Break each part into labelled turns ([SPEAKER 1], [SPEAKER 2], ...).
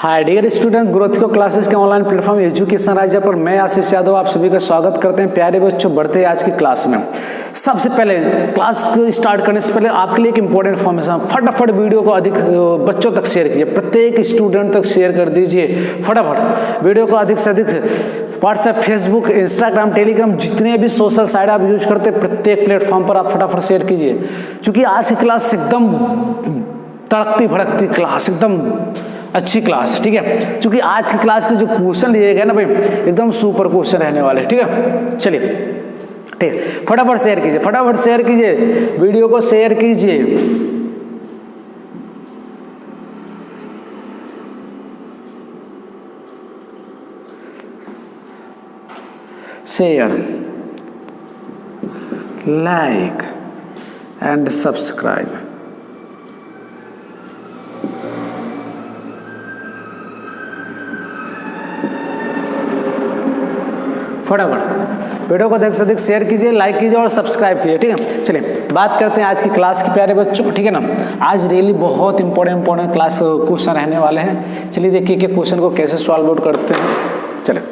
[SPEAKER 1] Hi dear student, growth को classes के online platform education राज्य पर मैं आशीष यादव आप सभी का स्वागत करते हैं। प्यारे बच्चों, बढ़ते हैं आज की क्लास में। सबसे पहले क्लास को स्टार्ट करने से पहले आपके लिए एक इंपॉर्टेंट इन्फॉर्मेशन, फटाफट वीडियो को अधिक बच्चों तक शेयर कीजिए, प्रत्येक स्टूडेंट तक शेयर कर दीजिए। फटाफट वीडियो को अधिक से अधिक व्हाट्सएप, फेसबुक, इंस्टाग्राम, टेलीग्राम, जितने भी सोशल साइट आप यूज करते हैं प्रत्येक प्लेटफॉर्म पर आप फटाफट शेयर कीजिए, क्योंकि आज की क्लास एकदम तड़कती भड़कती क्लास, एकदम अच्छी क्लास, ठीक है। क्योंकि आज की क्लास के जो क्वेश्चन लिए गए ना भाई, एकदम सुपर क्वेश्चन रहने वाले, ठीक है। चलिए ठीक है, फटाफट शेयर कीजिए, फटाफट शेयर कीजिए, वीडियो को शेयर कीजिए। Share, like and subscribe. फटाफट वीडियो को अधिक से अधिक शेयर कीजिए, लाइक कीजिए और सब्सक्राइब कीजिए, ठीक है। चलिए बात करते हैं आज की क्लास की प्यारे बच्चों, ठीक है ना। आज रियली बहुत इंपॉर्टेंट क्लास क्वेश्चन रहने वाले हैं। चलिए देखिए कि क्वेश्चन को कैसे सॉल्व आउट करते हैं। चलिए,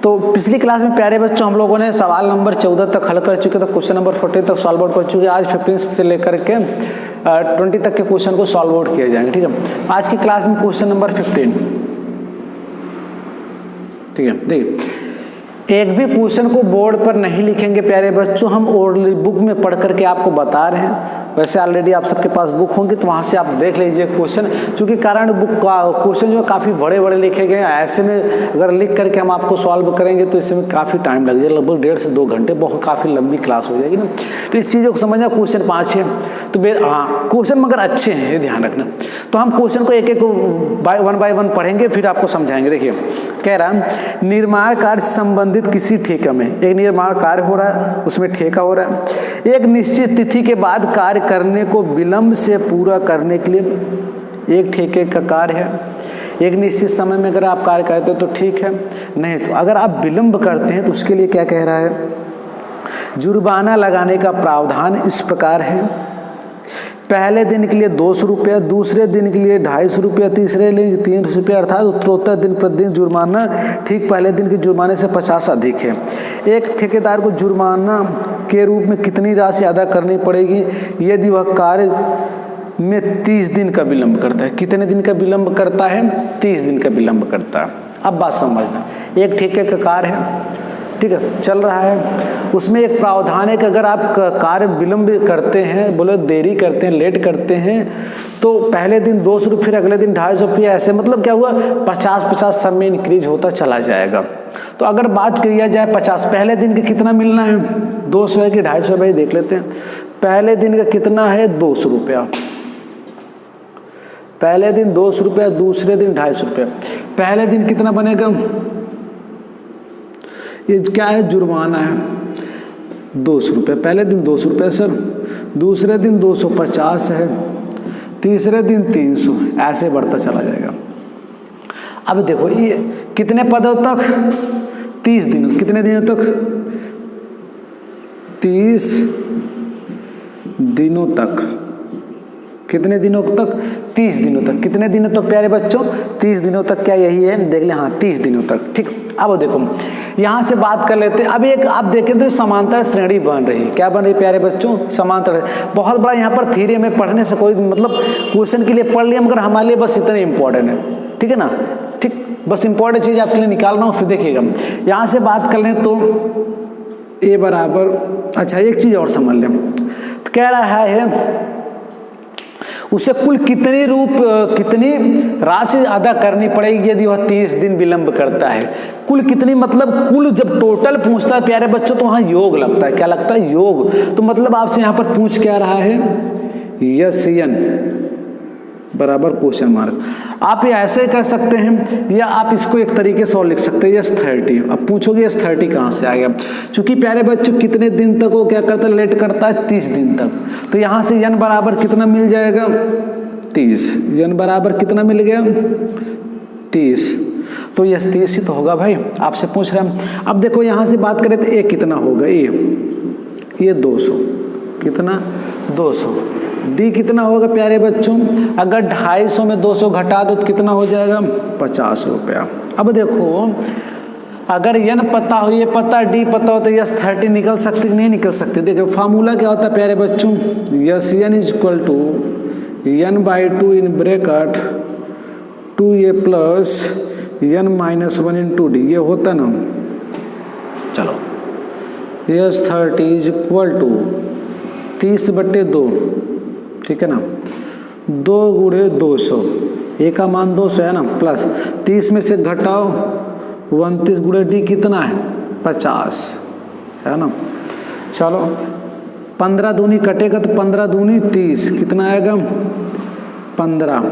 [SPEAKER 1] तो पिछली क्लास में प्यारे बच्चों हम लोगों ने सवाल नंबर 14 तक हल कर चुके, तो क्वेश्चन नंबर 40 तक सॉल्व आउट कर चुके। आज 15 से लेकर के 20 तक के क्वेश्चन को सॉल्व आउट किए जाएंगे, ठीक है। आज की क्लास में क्वेश्चन नंबर 15, ठीक है। देखिए, एक भी क्वेश्चन को बोर्ड पर नहीं लिखेंगे प्यारे बच्चों, हम ओरली बुक में पढ़ करके आपको बता रहे हैं। वैसे ऑलरेडी आप सबके पास बुक होंगी तो वहाँ से आप देख लीजिए क्वेश्चन, क्योंकि कारण बुक का क्वेश्चन जो काफ़ी बड़े बड़े लिखे गए हैं, ऐसे में अगर लिख करके हम आपको सॉल्व करेंगे तो इसमें काफ़ी टाइम लग जाएगा, लगभग 1.5 से 2 घंटे, बहुत काफ़ी लंबी क्लास हो जाएगी ना। तो इस चीज़ों को समझना, क्वेश्चन 5 है तो हाँ क्वेश्चन मगर अच्छे हैं, ये ध्यान रखना। तो हम क्वेश्चन को एक एक वन बाय वन पढ़ेंगे, फिर आपको समझाएंगे। देखिए कह रहा, निर्माण कार्य से संबंधित किसी ठेके में एक निर्माण कार्य हो रहा है, उसमें ठेका हो रहा है। एक निश्चित तिथि के बाद कार्य करने को विलंब से पूरा करने के लिए एक ठेके का कार्य है। एक निश्चित समय में अगर आप कार्य करते हो तो ठीक है, नहीं तो अगर आप विलंब करते हैं तो उसके लिए क्या कह रहा है, जुर्माना लगाने का प्रावधान इस प्रकार है। पहले दिन के लिए 200 रुपया, दूसरे दिन के लिए 250 रुपया, तीसरे दिन 300 रुपया, अर्थात उत्तरोत्तर दिन प्रतिदिन जुर्माना ठीक पहले दिन के जुर्माने से 50 अधिक है। एक ठेकेदार को जुर्माना के रूप में कितनी राशि अदा करनी पड़ेगी यदि वह कार्य में 30 दिन का विलंब करता है। कितने दिन का विलंब करता है? 30 दिन का विलंब करता है। अब बात समझना, एक ठेके का कार्य है, ठीक है, चल रहा है, उसमें एक प्रावधान है कि अगर आप कार्य विलंब करते हैं, बोले देरी करते हैं, लेट करते हैं, तो पहले दिन 200 रुपये, फिर अगले दिन 250 रुपया, ऐसे मतलब क्या हुआ 50-50 सब में इंक्रीज होता चला जाएगा। तो अगर बात किया जाए 50, पहले दिन का कितना मिलना है, 200 है कि 250 भाई देख लेते हैं। पहले दिन का कितना है 200 रुपया, पहले दिन 200 रुपया, दूसरे दिन 250 रुपया। पहले दिन कितना बनेगा, ये क्या है, जुर्माना है 200 रुपये, पहले दिन 200 रुपये सर, दूसरे दिन 250 है, तीसरे दिन 300, ऐसे बढ़ता चला जाएगा। अब देखो ये कितने पदों तक, 30 दिनों, कितने दिनों तक, 30 दिनों तक, कितने दिनों तक, 30 दिनों तक। कितने दिनों तक प्यारे बच्चों, 30 दिनों तक, क्या यही है, देख ले, हाँ 30 दिनों तक, ठीक। अब देखो यहाँ से बात कर लेते हैं। अब एक आप देखें तो समांतर श्रेणी बन रही है, क्या बन रही है प्यारे बच्चों, समांतर। बहुत बड़ा यहाँ पर थ्योरी में पढ़ने से कोई मतलब क्वेश्चन के लिए पढ़ लिया, मगर हमारे लिए बस इतना इंपॉर्टेंट है, ठीक है ना, ठीक, बस इंपॉर्टेंट चीज आपके लिए निकाल रहा हूँ। फिर देखिएगा यहाँ से बात कर लें तो ए बराबर, अच्छा एक चीज और समझ लें, तो कह रहा है उसे कुल कितनी राशि अदा करनी पड़ेगी यदि वह 30 दिन विलंब करता है। कुल कितनी मतलब कुल जब टोटल पूछता है प्यारे बच्चों तो वहाँ योग लगता है, क्या लगता है, योग। तो मतलब आपसे यहाँ पर पूछ क्या रहा है, यस एन बराबर क्वेश्चन मार्क। आप ये ऐसे कर सकते हैं या आप इसको एक तरीके से और लिख सकते हैं, यस 30। अब पूछोगे यस 30 कहाँ से आ गया, क्योंकि प्यारे बच्चों कितने दिन तक वो क्या करता है, लेट करता है, 30 दिन तक। तो यहाँ से यन बराबर कितना मिल जाएगा, 30। यन बराबर कितना मिल गया, 30। तो यस 30 ही तो होगा भाई, आपसे पूछ रहे हैं। अब देखो यहाँ से बात करें तो ए कितना होगा, ये 200, कितना 200, डी कितना होगा प्यारे बच्चों, अगर 250 में 200 घटा दो तो कितना हो जाएगा 50 रुपया। अब देखो अगर n पता हो, ये पता डी पता हो तो यस 30 निकल सकती नहीं निकल सकती। देखो फार्मूला क्या होता है प्यारे बच्चों, S n is equal to n/2 in bracket 2a plus n-1 into D, ये होता ना। चलो यस 30 इज इक्वल टू 30/2, ठीक है ना, 2 गुणे 200, ए का मान 200 है ना, प्लस 30 में से घटाओ 29 गुणे डी कितना है 50 है ना। चलो 15 दूनी कटेगा तो 15 दूनी 30, कितना आएगा 15,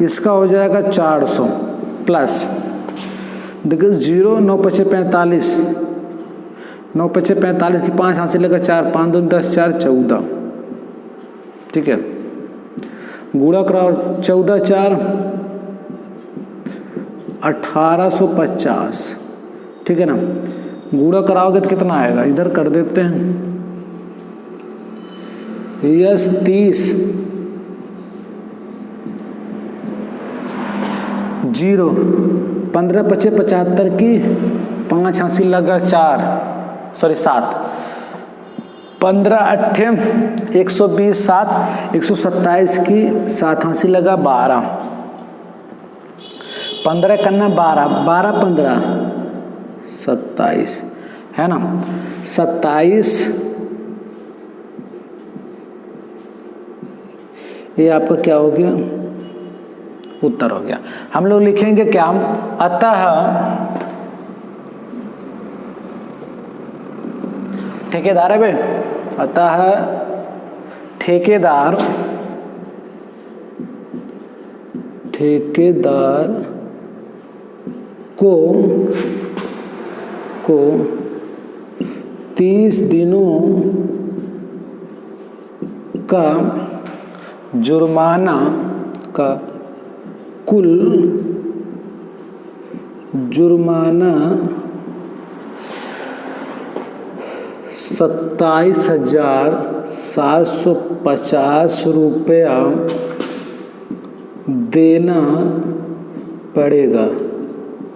[SPEAKER 1] इसका हो जाएगा 400 प्लस देखो 0 9 5 45, 9 5 45 की 5 हाथ से लेकर 4, 5 2 10 4 14, ठीक है, गुणा कराओ 14 4 1850, ठीक है ना, गुणा कराओगे तो कितना आएगा, इधर कर देते हैं, यस 30 0 15 5 75 की 5 हासिल लगा 4 सॉरी 7, 15 8 120 7 127 की 7 हासिल लगा 12, 15 करना 12 12 15 27 है ना, 27 ये आपका क्या हो गया उत्तर हो गया। हम लोग लिखेंगे क्या, अतः ठेकेदार है भाई, अतः ठेकेदार को 30 दिनों का जुर्माना का कुल जुर्माना 27,750 रुपया देना पड़ेगा,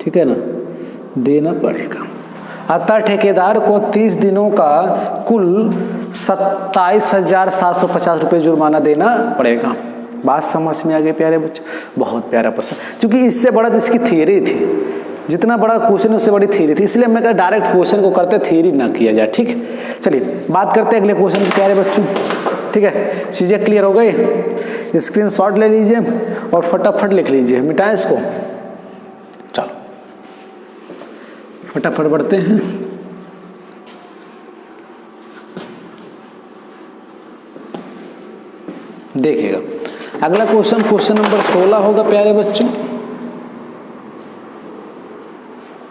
[SPEAKER 1] ठीक है ना, देना पड़ेगा। अतः ठेकेदार को 30 दिनों का कुल 27,750 रुपये जुर्माना देना पड़ेगा। बात समझ में आ गई प्यारे बच्चों, बहुत प्यारा प्रश्न, क्योंकि इससे बड़ा तो इसकी थियरी थी, जितना बड़ा क्वेश्चन उससे बड़ी थियरी थी, इसलिए मैं कहा डायरेक्ट क्वेश्चन को करते थियरी ना किया जाए, ठीक। चलिए बात करते हैं अगले क्वेश्चन की प्यारे बच्चों, ठीक है, चीजें क्लियर हो गई, स्क्रीनशॉट ले लीजिए और फटाफट लिख लीजिए, मिटाएं इसको, चलो फटाफट बढ़ते हैं। देखिएगा अगला क्वेश्चन, क्वेश्चन नंबर 16 होगा प्यारे बच्चों,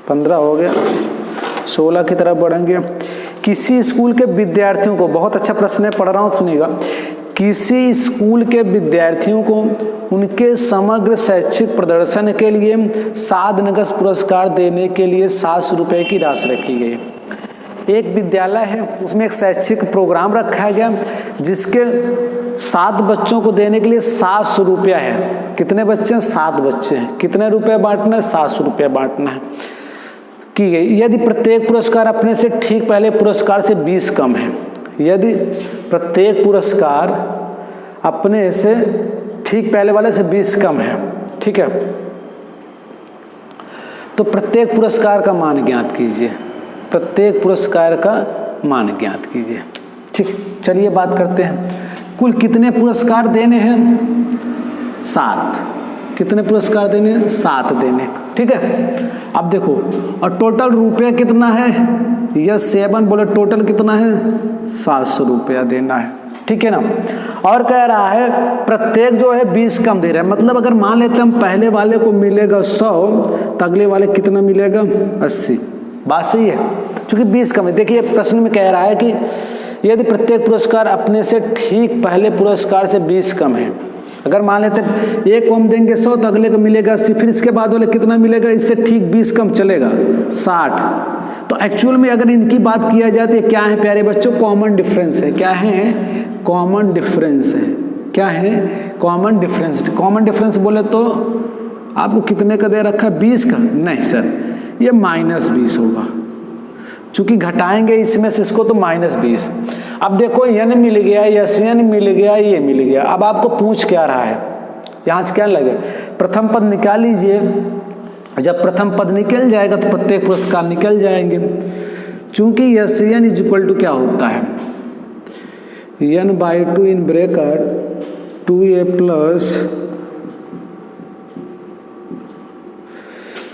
[SPEAKER 1] 15 हो गया, 16 की तरफ बढ़ेंगे। किसी स्कूल के विद्यार्थियों को, बहुत अच्छा प्रश्न है, पढ़ रहा हूं सुनिएगा, किसी स्कूल के विद्यार्थियों को उनके समग्र शैक्षिक प्रदर्शन के लिए 7 नगद पुरस्कार देने के लिए 700 रुपये की राशि रखी गई। एक विद्यालय है, उसमें एक शैक्षिक प्रोग्राम रखा गया जिसके 7 बच्चों को देने के लिए 700 रुपया है। कितने बच्चे हैं? 7 बच्चे हैं। कितने रुपए बांटना है? 700 रुपया बांटना है की गई। यदि प्रत्येक पुरस्कार अपने से ठीक पहले पुरस्कार से 20 कम है, यदि प्रत्येक पुरस्कार अपने से ठीक पहले वाले से 20 कम है, ठीक है, तो प्रत्येक पुरस्कार का मान ज्ञात कीजिए, प्रत्येक पुरस्कार का मान ज्ञात कीजिए, ठीक। चलिए बात करते हैं, कुल कितने पुरस्कार देने हैं? 7। कितने पुरस्कार देने? 7 देने, ठीक है। अब देखो, और टोटल रुपया कितना है? यह 7 बोले, टोटल कितना है? 700 रुपया देना है, ठीक है ना। और कह रहा है प्रत्येक जो है 20 कम दे रहा है, मतलब अगर मान लेते हम पहले वाले को मिलेगा 100 तो अगले वाले कितना मिलेगा? 80। बात सही है, क्योंकि 20 कम है। देखिए प्रश्न में कह रहा है कि यदि प्रत्येक पुरस्कार अपने से ठीक पहले पुरस्कार से 20 कम है, अगर मान लेते हैं एक को हम देंगे 100 तो अगले को मिलेगा 80, फिर इसके बाद वाले कितना मिलेगा? इससे ठीक 20 कम चलेगा 60। तो एक्चुअल में अगर इनकी बात किया जाए तो क्या है प्यारे बच्चों? कॉमन डिफरेंस है। क्या है? कॉमन डिफरेंस है। क्या है, कॉमन डिफरेंस। कॉमन डिफरेंस बोले तो आपको कितने का दे रखा है, 20 का, नहीं सर ये -20 होगा, चूंकि घटाएंगे इसमें से इसको तो -20। अब देखो n मिल गया, SN मिल गया, ये मिल गया। अब आपको पूछ क्या रहा है, यहाँ से क्या लगे, प्रथम पद निकाल लीजिए। जब प्रथम पद निकल जाएगा तो प्रत्येक पुरस्कार निकल जाएंगे। चूंकि SN इज इक्वल टू क्या होता है, n/2 in bracket 2a plus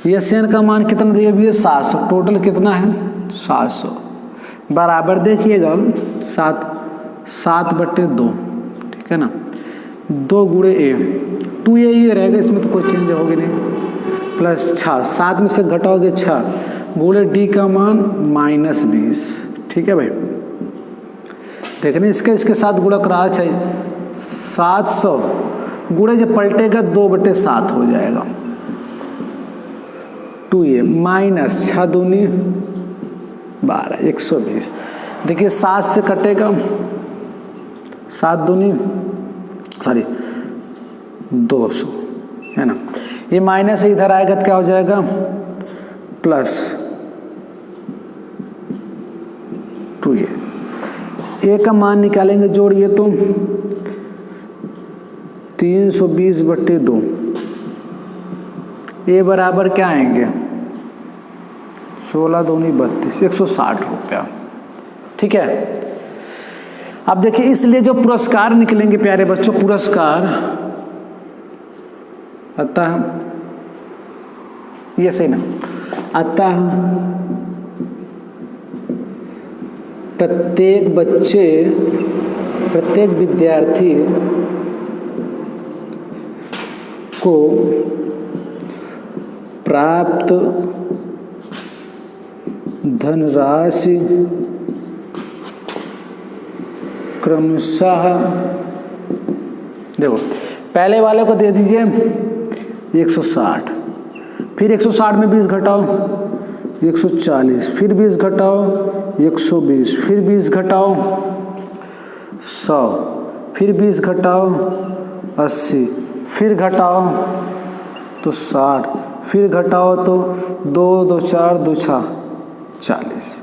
[SPEAKER 1] SN का मान कितना दिया भी है, 700। टोटल कितना है, 700 बराबर देखिएगा 7/2, ठीक है ना, 2 गुणे a, 2a ये रहेगा, इसमें तो कोई चेंज होगी नहीं, प्लस 6, 7 में से घटाओगे 6 गुणे d का मान -20, ठीक है भाई। देखने इसके साथ गुणा करा चाहिए, 700 गुणे जब पलटेगा 2/7 हो जाएगा, 2a माइनस 6 दूनी 12, 120। देखिए 7 से कटेगा 7 दूनी 200, है ना, ये माइनस इधर आएगा तो क्या हो जाएगा, प्लस 2a। a का मान निकालेंगे, जोड़िए तो 320/2, a बराबर क्या आएंगे, 16 दूनी 32, 160 रुपया, ठीक है। अब देखिए इसलिए जो पुरस्कार निकलेंगे प्यारे बच्चों, पुरस्कार अतः ये सही ना, अतः प्रत्येक बच्चे, प्रत्येक विद्यार्थी को प्राप्त धनराशि क्रमशः, देखो पहले वाले को दे दीजिए 160, फिर 160 में 20 घटाओ 140, फिर 20 घटाओ 120, फिर 20 घटाओ 100, फिर 20 घटाओ 80, फिर घटाओ तो 60, फिर घटाओ तो 2 2 4 2 6 40,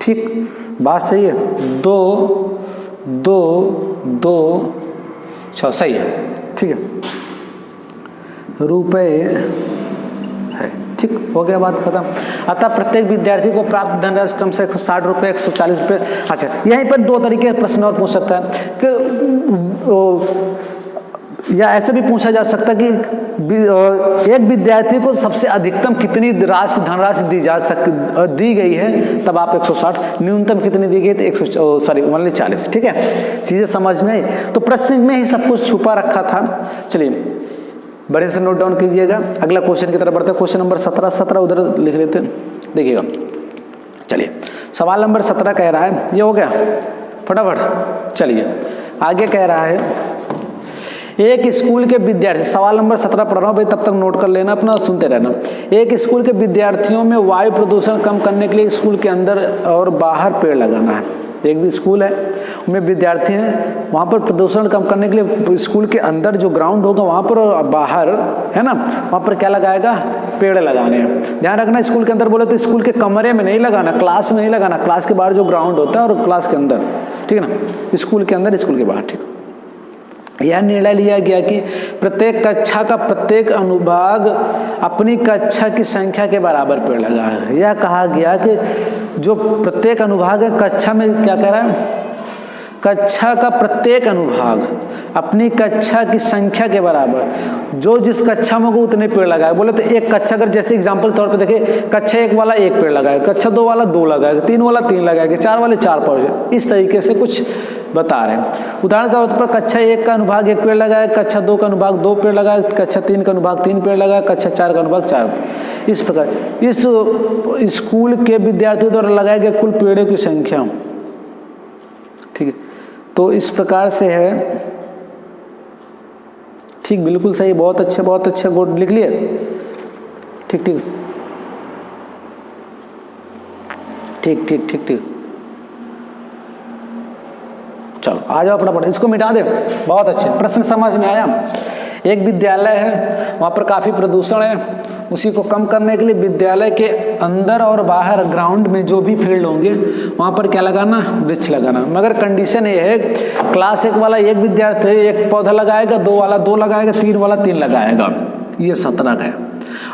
[SPEAKER 1] ठीक, बात सही है, 2 2 2 6 सही है, ठीक है, रुपए है, ठीक हो गया, बात खत्म। अतः प्रत्येक विद्यार्थी को प्राप्त धनराशि कम से 160 रुपये, 140 रुपये। अच्छा, यहीं पर 2 तरीके के प्रश्न और पूछ सकता है कि या ऐसे भी पूछा जा सकता है कि एक विद्यार्थी को सबसे अधिकतम कितनी धनराशि दी गई है, तब आप 160, न्यूनतम कितनी दी गई तो 40, ठीक है, चीजें समझ में आई। तो प्रश्न में ही सब कुछ छुपा रखा था। चलिए बड़े से नोट डाउन कीजिएगा, अगला क्वेश्चन की तरफ बढ़ते हैं। क्वेश्चन नंबर 17 उधर लिख लेते हैं, देखिएगा। चलिए सवाल नंबर 17 कह रहा है, ये हो गया फटाफट, चलिए आगे कह रहा है, एक स्कूल के विद्यार्थी, सवाल नंबर 17 पढ़ रहा हूँ भाई, तब तक नोट कर लेना अपना, सुनते रहना। एक स्कूल के विद्यार्थियों में वायु प्रदूषण कम करने के लिए स्कूल के अंदर और बाहर पेड़ लगाना है। एक भी स्कूल है, उनमें विद्यार्थी हैं, वहाँ पर प्रदूषण कम करने के लिए स्कूल के अंदर जो ग्राउंड होगा वहाँ पर और बाहर, है ना, वहाँ पर क्या लगाएगा, पेड़ लगाने हैं। ध्यान रखना, स्कूल के अंदर बोले तो स्कूल के कमरे में नहीं लगाना, क्लास में नहीं लगाना, क्लास के बाहर जो ग्राउंड होता है और क्लास के अंदर, ठीक है ना, स्कूल के अंदर स्कूल के बाहर, ठीक। यह निर्णय लिया गया कि प्रत्येक कक्षा का प्रत्येक अनुभाग अपनी कक्षा की संख्या के बराबर पेड़ लगाए। यह कहा गया कि जो प्रत्येक अनुभाग है, कक्षा में क्या कह रहा है, कक्षा का प्रत्येक अनुभाग अपनी कक्षा की संख्या के बराबर, जो जिस कक्षा में को उतने पेड़ लगाए। बोले तो एक कक्षा, अगर जैसे एग्जांपल तौर पे देखें, कक्षा 1 वाला 1 पेड़ लगाएगा, कक्षा 2 वाला 2 लगाएगा, 3 वाला 3 लगाएगा, 4 वाले 4 पेड़, इस तरीके से कुछ बता रहे हैं। उदाहरण के तौर पर कक्षा 1 का अनुभाग 1 पेड़ लगाए, कक्षा 2 का अनुभाग 2 पेड़ लगाए, कक्षा 3 का अनुभाग 3 पेड़ लगाए, कक्षा 4 का अनुभाग 4। इस प्रकार इस स्कूल के विद्यार्थियों द्वारा लगाए गए कुल पेड़ों की संख्या, ठीक है, तो इस प्रकार से है, ठीक, बिल्कुल सही, बहुत अच्छे गुड, लिख लिए, ठीक ठीक ठीक ठीक ठीक ठीक, चलो आ जाओ फटाफट, इसको मिटा दे। बहुत अच्छे, प्रश्न समझ में आया। एक विद्यालय है, वहाँ पर काफ़ी प्रदूषण है, उसी को कम करने के लिए विद्यालय के अंदर और बाहर ग्राउंड में जो भी फील्ड होंगे वहाँ पर क्या लगाना, वृक्ष लगाना। मगर कंडीशन ये है, क्लास 1 वाला 1 विद्यार्थी 1 पौधा लगाएगा, 2 वाला 2 लगाएगा, 3 वाला 3 लगाएगा, ये 17 है।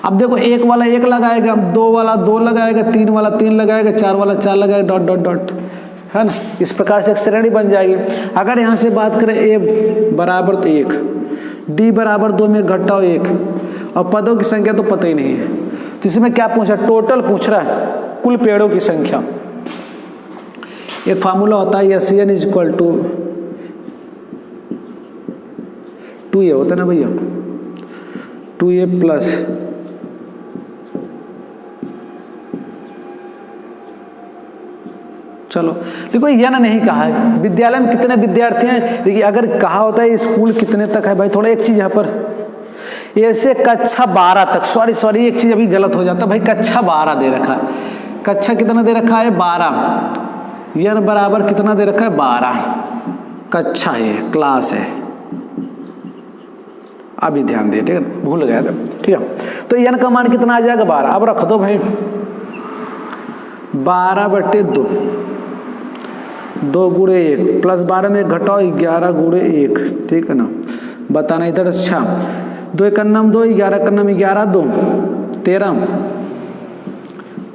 [SPEAKER 1] अब देखो 1 वाला 1 लगाएगा, 2 वाला 2 लगाएगा, 3 वाला 3 लगाएगा, 4 वाला 4 लगाएगा, डॉट डॉट डॉट, है ना। इस प्रकार से एक श्रेणी बन जाएगी। अगर यहाँ से बात करें a बराबर 1, d बराबर 2 में घटाओ 1, और पदों की संख्या तो पता ही नहीं है, तो इसमें क्या पूछा, टोटल पूछ रहा है, कुल पेड़ों की संख्या। एक फार्मूला होता है SN इक्वल टू 2a होता है ना भैया, 2a प्लस चलो देखो यह नहीं कहा है विद्यालय में कितने विद्यार्थी हैं। देखिए अगर कहा होता है स्कूल कितने तक है भाई, थोड़ा एक चीज यहाँ पर ऐसे कक्षा 12 तक, सॉरी एक चीज अभी गलत हो जाता भाई, कक्षा 12 दे रखा है, कक्षा कितना दे रखा है 12, यन बराबर कितना दे रखा है 12, कक्षा है, क्लास है, अभी ध्यान दिए, ठीक है, भूल गया था, ठीक है। तो यन का मान कितना आ जाएगा 12, अब रख दो भाई 12/2, 2 गुणे 1 प्लस 12 में घटाओ 11 गुणे 1, ठीक है ना, बताना इधर। अच्छा 2 1 2, 11 11 2 13,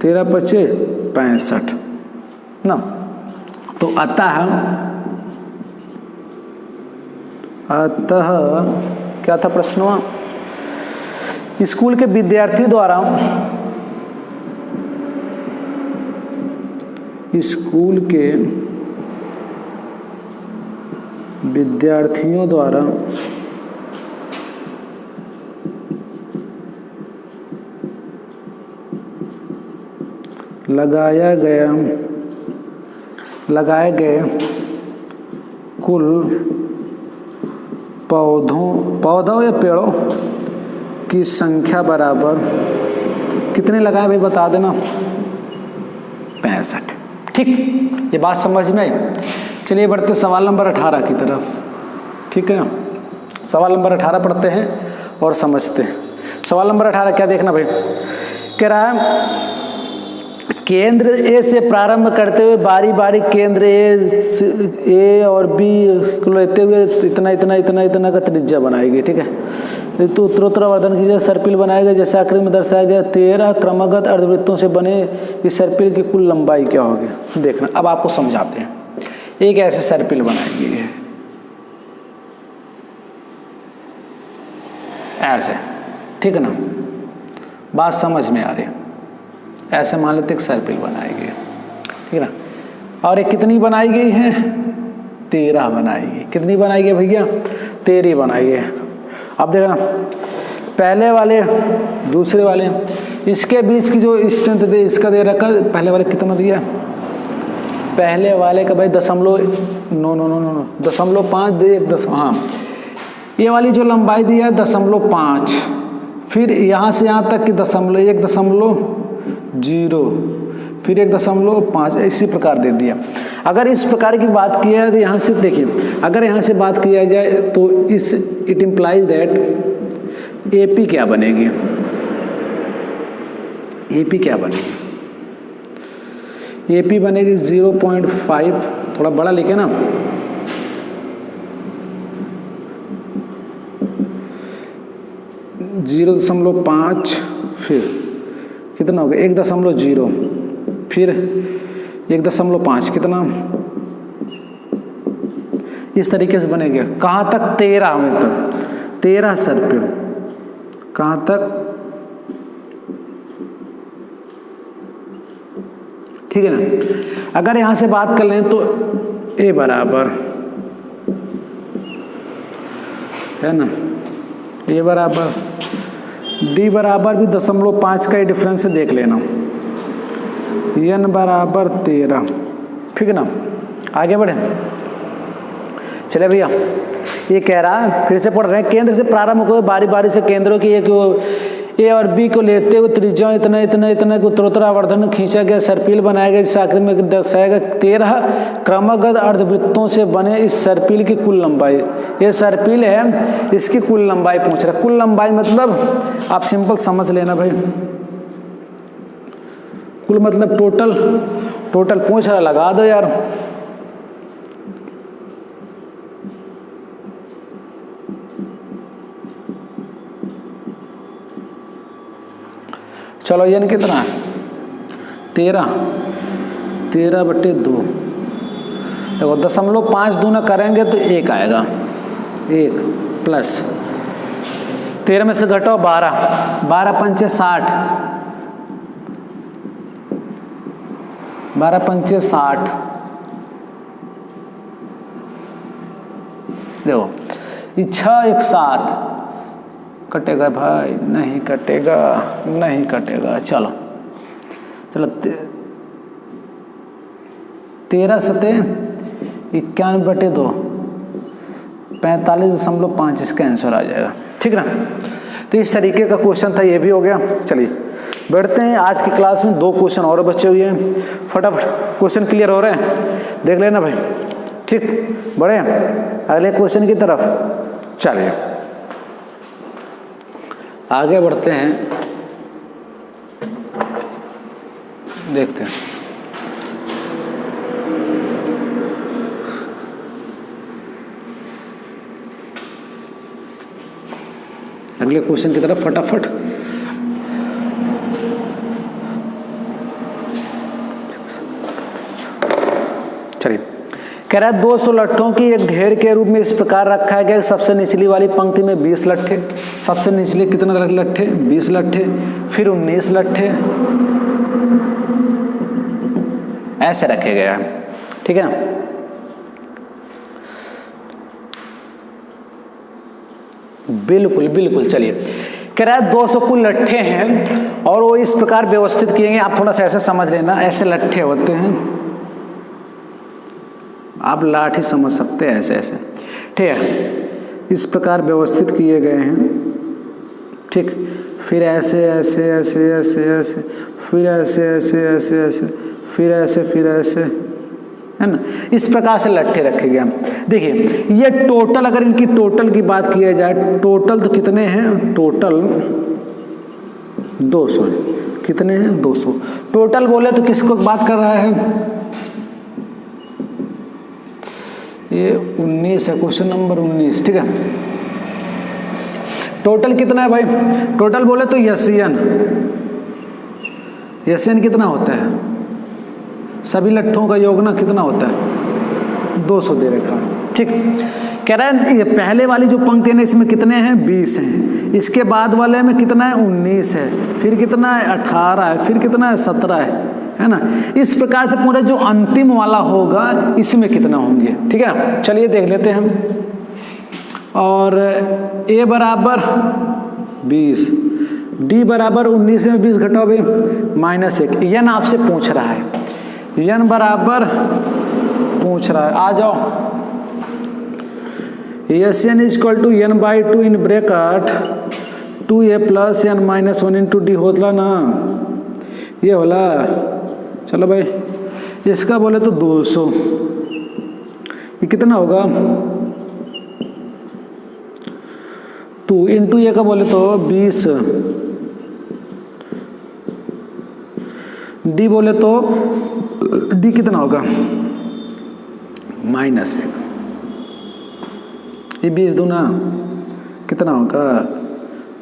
[SPEAKER 1] 13 5 65 ना। तो अतः क्या था प्रश्न, स्कूल के विद्यार्थियों द्वारा लगाए गए कुल पौधों या पेड़ों की संख्या बराबर कितने लगाए भाई बता देना, 65। ठीक, ये बात समझ में आई। चलिए बढ़ते सवाल नंबर 18 की तरफ, ठीक है ना। सवाल नंबर 18 पढ़ते हैं और समझते हैं। सवाल नंबर 18 क्या देखना भाई, कह रहा है केंद्र ए से प्रारंभ करते हुए बारी बारी केंद्र ए और बी को लेते हुए इतना का त्रिज्या बनाएगी, ठीक है। तो उत्तरोत्तरवर्धन कीजिए, सर्पिल बनाएगा जैसे आकृति में दर्शाया गया। 13 क्रमगत अर्धवृत्तों से बने इस सर्पिल की कुल लंबाई क्या होगी, देखना। अब आपको समझाते हैं, एक ऐसे सर्पिल बनाएगी ऐसे, ठीक है ना, बात समझ में आ रही है। ऐसे मान लेते एक सर्पिल बनाई गई, ठीक है ना, और एक कितनी बनाई गई है, 13 बनाई गई। कितनी बनाई गई भैया, 13 बनाई गई। अब देखना पहले वाले दूसरे वाले, इसके बीच की जो स्ट्रेंथ दे इसका दे रखा, पहले वाले कितना दिया, पहले वाले का भाई 0.5 दे, हाँ ये वाली जो लंबाई दी है 0.5, फिर यहाँ से यहाँ तक की 1.0, फिर 1.5, इसी प्रकार दे दिया। अगर इस प्रकार की बात की है तो यहाँ से देखिए, अगर यहाँ से बात किया जाए तो इस इट इम्प्लाइज दैट AP क्या बनेगी, AP क्या बनेगी, AP बनेगी 0.5, थोड़ा बड़ा लिखे ना, 0.5, फिर कितना हो गया 1.0, फिर 1.5, कितना, इस तरीके से बनेगा। कहाँ तक, 13 में तक, 13 सर्पिल, कहाँ तक, ठीक है ना। अगर यहां से बात कर लें तो A बराबर है ना, A बराबर D बराबर भी 0.5 का ही डिफरेंस है, देख लेना। N बराबर 13, ठीक है ना। आगे बढ़े, चले भैया ये कह रहा है, फिर से पढ़ रहे हैं, केंद्र से प्रारंभ होकर बारी बारी से केंद्रों की ए और बी को लेते हुए त्रिज्या इतना इतना इतना को उत्तरोत्तरावर्धन खींचा गया, सर्पिल बनाया गया, जिस आकृति में दर्शाया गया 13 क्रमबद्ध अर्धवृत्तों से बने इस सर्पिल की कुल लंबाई। ये सर्पिल है, इसकी कुल लंबाई पूछ रहा है। कुल लंबाई मतलब आप सिंपल समझ लेना भाई, कुल मतलब टोटल पूछ रहा, लगा दो यार। चलो ये कितना है 13/2। देखो 0.5 दूना करेंगे तो 1 आएगा, 1 प्लस 13 में से घटाओ 12 पंचे 60, 12 पंचे 60। देखो ये 6 1 7 कटेगा भाई, नहीं कटेगा। चलो 13 सते 91/2, 45.5 इसका आंसर आ जाएगा। ठीक ना, तो इस तरीके का क्वेश्चन था, ये भी हो गया। चलिए बढ़ते हैं, आज की क्लास में 2 क्वेश्चन और बचे हुए हैं, फटाफट क्वेश्चन क्लियर हो रहे हैं, देख लेना भाई। ठीक, बढ़े अगले क्वेश्चन की तरफ। चलिए आगे बढ़ते हैं, देखते हैं। अगले क्वेश्चन की तरफ फटाफट। चलिए कह रहा है 200 लट्ठों की एक ढेर के रूप में इस प्रकार रखा गया, सबसे निचली वाली पंक्ति में 20 लट्ठे, सबसे निचले कितना लट्ठे 20 लट्ठे, फिर 19 लट्ठे, ऐसे रखे गए हैं। ठीक है ना, बिल्कुल। चलिए कह रहा है 200 कुल लट्ठे हैं और वो इस प्रकार व्यवस्थित किए गए। आप थोड़ा सा ऐसे समझ लेना, ऐसे लट्ठे होते हैं, आप लाठी समझ सकते हैं, ऐसे। ठीक है, इस प्रकार व्यवस्थित किए गए हैं। ठीक, फिर ऐसे, फिर ऐसे, है ना, इस प्रकार से लट्ठे रखे गए। देखिए ये टोटल, अगर इनकी टोटल की बात किया जाए, टोटल तो कितने हैं, टोटल 200। कितने हैं 200 टोटल। बोले तो किसको बात कर रहा है, ये 19 है, क्वेश्चन नंबर 19। ठीक है, टोटल कितना है भाई, टोटल बोले तो एशियन कितना होता है, सभी लट्ठों का योग ना कितना होता है 200 दे रखा। ठीक, कह रहा है ये पहले वाली जो पंक्ति है ना, इसमें कितने हैं 20 हैं, इसके बाद वाले में कितना है 19 है, फिर कितना है 18 है, फिर कितना है 17 है ना। इस प्रकार से पूरा जो अंतिम वाला होगा इसमें कितना होंगे। ठीक है ना, चलिए देख लेते हैं हम। और ए बराबर 20, डी बराबर 19 में 20 घटाओ भाई -1। यन आपसे पूछ रहा है, यन बराबर पूछ रहा है, आ जाओ। N equal to n/2 in bracket 2a + n - 1 × d होता ना, ये होला। चलो भाई इसका बोले तो 200, ये कितना होगा 2 × a का बोले तो 20, डी बोले तो डी कितना होगा -1। ये 20 दूना कितना होगा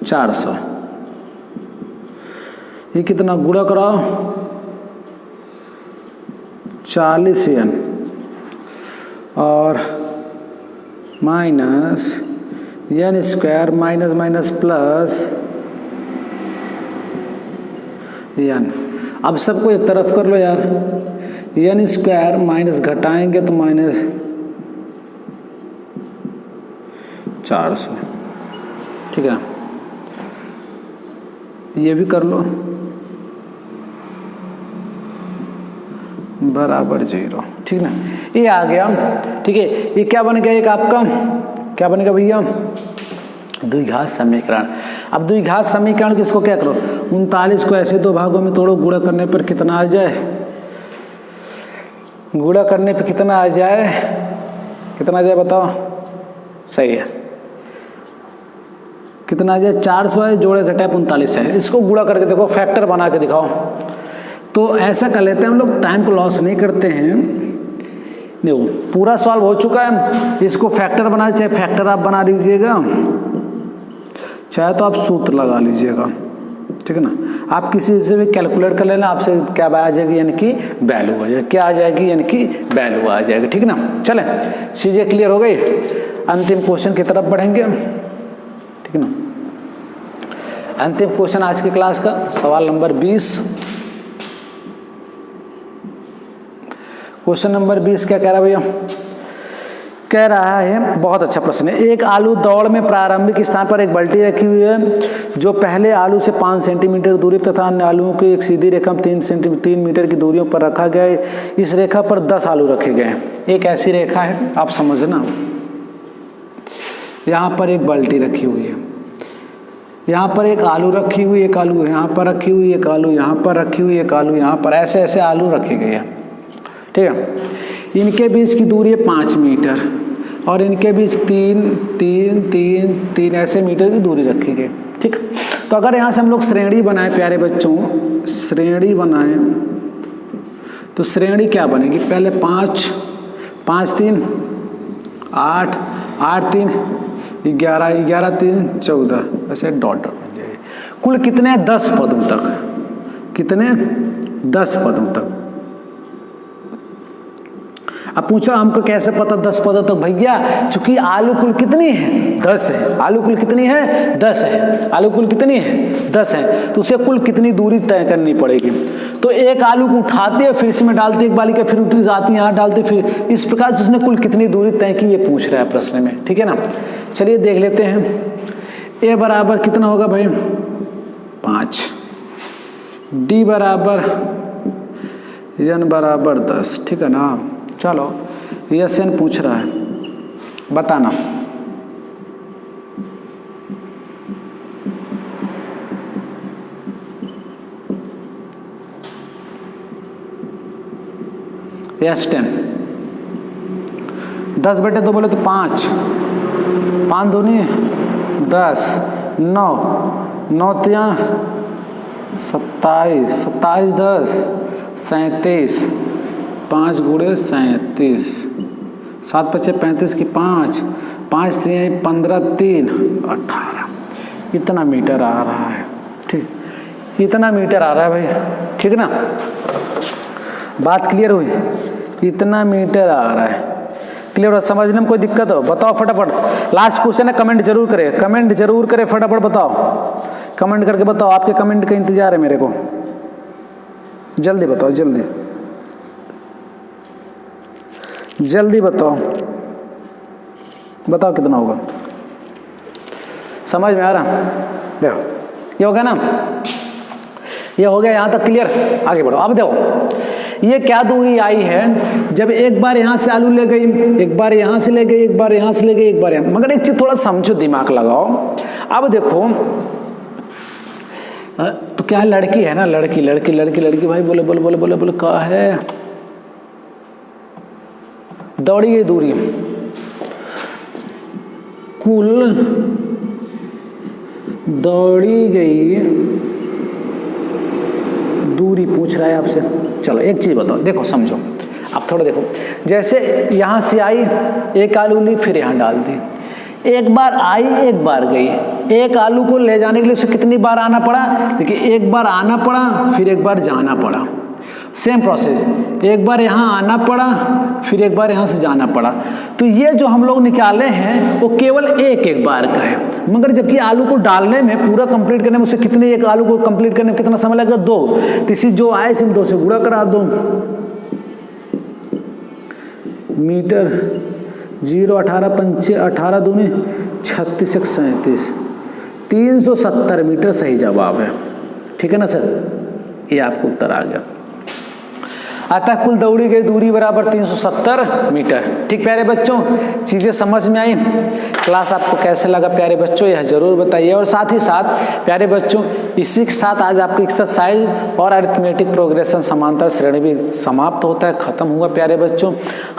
[SPEAKER 1] 400। ये कितना गुणा कराओ 40 n और minus n square minus plus n। अब सबको एक तरफ कर लो यार, n स्क्वायर माइनस घटाएंगे तो -400। ठीक है, ये भी कर लो बराबर 0। ठीक ना, ये आ गया। ठीक है, ये क्या बन गया एक आपका क्या बनेगा भैया, द्विघात समीकरण। अब द्विघात समीकरण किसको क्या करो, 39 को ऐसे दो भागों में तोड़ो, गुणा करने पर कितना आ जाए, गुणा करने पर कितना आ जाए, कितना आ जाए बताओ, सही है, कितना आ जाए 400 है, जोड़े घटाए 45 है। इसको गुणा करके देखो, फैक्टर बना के दिखाओ। तो ऐसा कर लेते हैं हम लोग, टाइम को लॉस नहीं करते हैं। देखो पूरा सॉल्व हो चुका है, इसको फैक्टर बना, चाहे फैक्टर आप बना लीजिएगा, चाहे तो आप सूत्र लगा लीजिएगा, ठीक है ना। आप किसी से भी कैलकुलेट कर लेना, आपसे क्या आ जाएगी, यानी कि वैल्यू आ जाएगी, क्या आ जाएगी, यानी कि वैल्यू आ जाएगी, ठीक है ना। चले चीज़ें क्लियर हो गई, अंतिम क्वेश्चन की तरफ बढ़ेंगे, ठीक है ना। अंतिम क्वेश्चन आज की क्लास का सवाल नंबर 20। क्वेश्चन नंबर 20 क्या कह रहा है भैया, कह रहा है, बहुत अच्छा प्रश्न है। एक आलू दौड़ में प्रारंभिक स्थान पर एक बाल्टी रखी हुई है जो पहले आलू से 5 सेंटीमीटर दूरी तथा अन्य आलुओं की एक सीधी रेखा 3 मीटर की दूरियों पर रखा गया है। इस रेखा पर 10 आलू रखे गए हैं। एक ऐसी रेखा है, आप समझना, यहाँ पर एक बाल्टी रखी हुई है, यहाँ पर एक आलू रखी हुई, एक आलू यहाँ पर रखी हुई, एक आलू यहाँ पर रखी हुई, एक आलू यहाँ पर, ऐसे ऐसे आलू रखे गए हैं, ठीक है। इनके बीच की दूरी है 5 मीटर और इनके बीच 3 ऐसे मीटर की दूरी रखी गई, ठीक। तो अगर यहाँ से हम लोग श्रेणी बनाए प्यारे बच्चों, श्रेणी बनाए तो श्रेणी क्या बनेगी, पहले 5 5 3 8 8 3 11 11 3 14, ऐसे डॉट बन जाएगी। कुल कितने, 10 पदों तक, कितने 10 पदों तक। अब पूछा हमको कैसे पता 10 पदों तक, भैया चूंकि आलू कुल कितनी है, 10 है, आलू कुल कितनी है, 10 है, आलू कुल कितनी है, 10 है, तो उसे कुल कितनी दूरी तय करनी पड़ेगी। तो एक आलू को उठाते हैं, फिर इसमें डालते एक बालिका, फिर उतरी जाती है, यहाँ डालते, फिर इस प्रकार से उसने कुल कितनी दूरी तय की, ये पूछ रहा है प्रश्न में, ठीक है ना। चलिए देख लेते हैं। ए बराबर कितना होगा भाई, 5, डी बराबर एन बराबर 10, ठीक है ना। चलो यस एन पूछ रहा है, बताना। यस 10, 10 बटे 2 बोले तो 5, 5 दूनी 10, 9 9 3 27, 27 10 37, 5 गुणे 37, 7 पचे 35 की 5 5 3 15 3 18, इतना मीटर आ रहा है, ठीक, इतना मीटर आ रहा है भाई, ठीक ना। बात क्लियर हुई, इतना मीटर आ रहा है, क्लियर हो, समझने में कोई दिक्कत हो बताओ फटाफट। लास्ट क्वेश्चन है, कमेंट जरूर करें, कमेंट जरूर करें, फटाफट बताओ, कमेंट करके बताओ, आपके कमेंट का इंतजार है मेरे को, जल्दी बताओ, जल्दी जल्दी बताओ, बताओ कितना होगा, समझ में आ रहा। देखो ये हो गया ना, ये हो गया यहाँ तक क्लियर, आगे बढ़ो। अब देखो ये क्या दूरी आई है, जब एक बार यहाँ से आलू ले गई, एक बार यहाँ से ले गई, एक बार यहाँ से ले गई, एक बार यहाँ, मगर एक चीज थोड़ा समझो, दिमाग लगाओ। अब देखो तो क्या है, लड़की है ना, लड़की लड़की लड़की लड़की भाई, बोले बोले बोले बोले बोले क्या है, दौड़ी गई दूरी, कुल दौड़ी गई दूरी पूछ रहा है आपसे। चलो एक चीज बताओ, देखो समझो, अब थोड़ा देखो, जैसे यहां से आई, एक आलू ली, फिर यहां डाल दी, एक बार आई एक बार गई, एक आलू को ले जाने के लिए उसे कितनी बार आना पड़ा, देखिए एक बार आना पड़ा, फिर एक बार जाना पड़ा, सेम प्रोसेस, एक बार यहाँ आना पड़ा, फिर एक बार यहाँ से जाना पड़ा। तो ये जो हम लोग निकाले हैं वो केवल एक बार का है, मगर जबकि आलू को डालने में, पूरा कंप्लीट करने में उसे कितने, एक आलू को कंप्लीट करने में कितना समय लगेगा, 2, इसी जो आए इसे 2 से गुणा करा दो, मीटर 0 18 5 18 दूनी 36 1 37, 370 मीटर सही जवाब है, ठीक है ना सर, ये आपको उत्तर आ गया। अतः कुल दौड़ी गई दूरी बराबर 370 मीटर। ठीक प्यारे बच्चों, चीज़ें समझ में आई? क्लास आपको कैसे लगा प्यारे बच्चों, यह जरूर बताइए। और साथ ही साथ प्यारे बच्चों, इसी के साथ आज आपकी एक्सरसाइज और अरिथमेटिक प्रोग्रेशन समांतर श्रेणी भी समाप्त होता है, खत्म हुआ प्यारे बच्चों।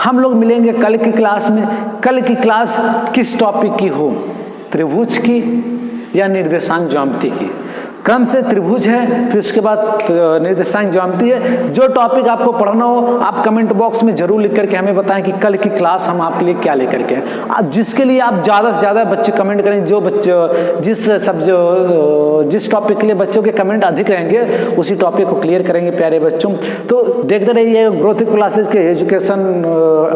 [SPEAKER 1] हम लोग मिलेंगे कल की क्लास में। कल की क्लास किस टॉपिक की हो, त्रिभुज की या निर्देशांक ज्यामिति की? क्रम से त्रिभुज है, फिर उसके बाद निर्देशांक ज्यामिति है। जो टॉपिक आपको पढ़ना हो आप कमेंट बॉक्स में जरूर लिख करके हमें बताएं कि कल की क्लास हम आपके लिए क्या लेकर के हैं। आप जिसके लिए आप ज़्यादा से ज़्यादा बच्चे कमेंट करें, जो बच्चे जिस टॉपिक के लिए बच्चों के कमेंट अधिक रहेंगे उसी टॉपिक को क्लियर करेंगे प्यारे बच्चों। तो देखते रहिए ग्रोथ क्लासेस के education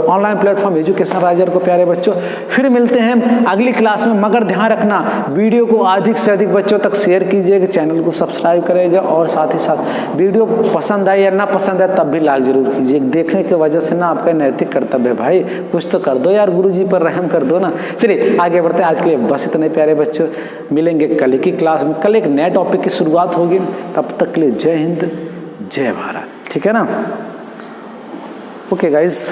[SPEAKER 1] online platform education riser को प्यारे बच्चों। फिर मिलते हैं अगली क्लास में, मगर ध्यान रखना वीडियो को अधिक से अधिक बच्चों तक शेयर कीजिएगा, चैनल को सब्सक्राइब करेगा, और साथ ही साथ वीडियो पसंद आए या ना पसंद आए तब भी लाइक जरूर कीजिए। देखने की वजह से ना आपका नैतिक कर्तव्य है भाई, कुछ तो कर दो यार, गुरुजी पर रहम कर दो ना। चलिए आगे बढ़ते हैं, आज के लिए बस इतने प्यारे बच्चों। मिलेंगे कल की क्लास में, कल एक नए टॉपिक की शुरुआत होगी। तब तक के लिए जय हिंद जय भारत, ठीक है ना? Okay guys.